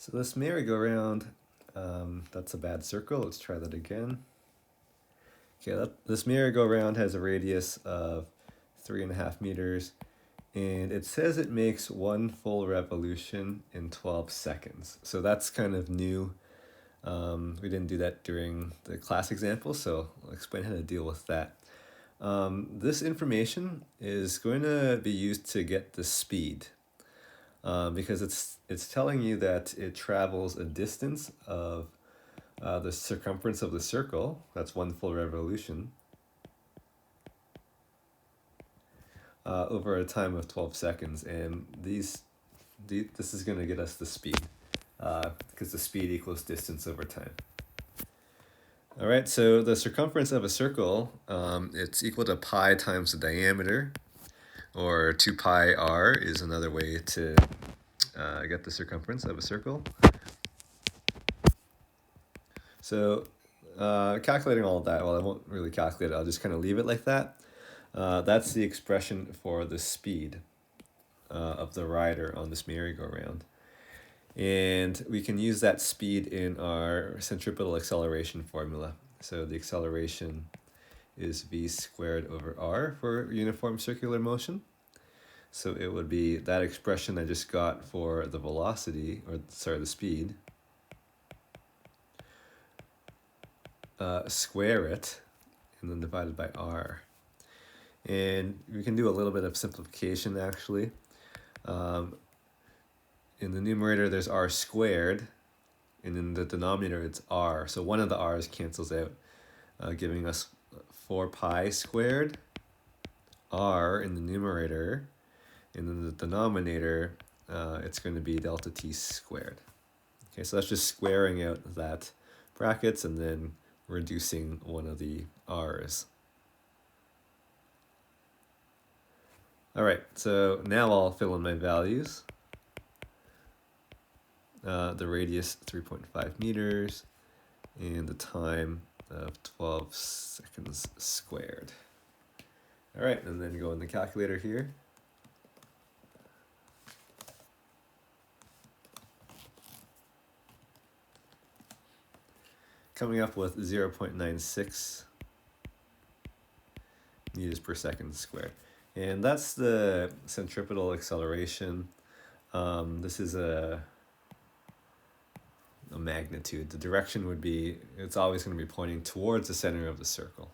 So this merry-go-round, that's a bad circle. Let's try that again. Okay, this merry-go-round has a radius of 3.5 meters, and it says it makes one full revolution in 12 seconds. So that's kind of new. We didn't do that during the class example, so I'll explain how to deal with that. This information is going to be used to get the speed. Because it's telling you that it travels a distance of the circumference of the circle, that's one full revolution, over a time of 12 seconds. And this is going to get us the speed, because the speed equals distance over time. All right, so the circumference of a circle, it's equal to pi times the diameter, or 2 pi r is another way to get the circumference of a circle. So calculating all of that, well, I won't really calculate it, I'll just kind of leave it like that. That's the expression for the speed of the rider on this merry-go-round. And we can use that speed in our centripetal acceleration formula. So the acceleration is v squared over r for uniform circular motion. So it would be that expression I just got for the velocity, or sorry, the speed, square it, and then divided by r. And we can do a little bit of simplification actually. In the numerator there's r squared, and in the denominator it's r. So one of the r's cancels out, giving us 4 pi squared r in the numerator, and in the denominator it's going to be delta t squared. Okay, so that's just squaring out that brackets and then reducing one of the r's. All right, so now I'll fill in my values. The radius 3.5 meters, and the time of 12 seconds squared. All right, and then go in the calculator here. Coming up with 0.96 meters per second squared. And that's the centripetal acceleration. This is a magnitude. The direction would be, it's always going to be pointing towards the center of the circle.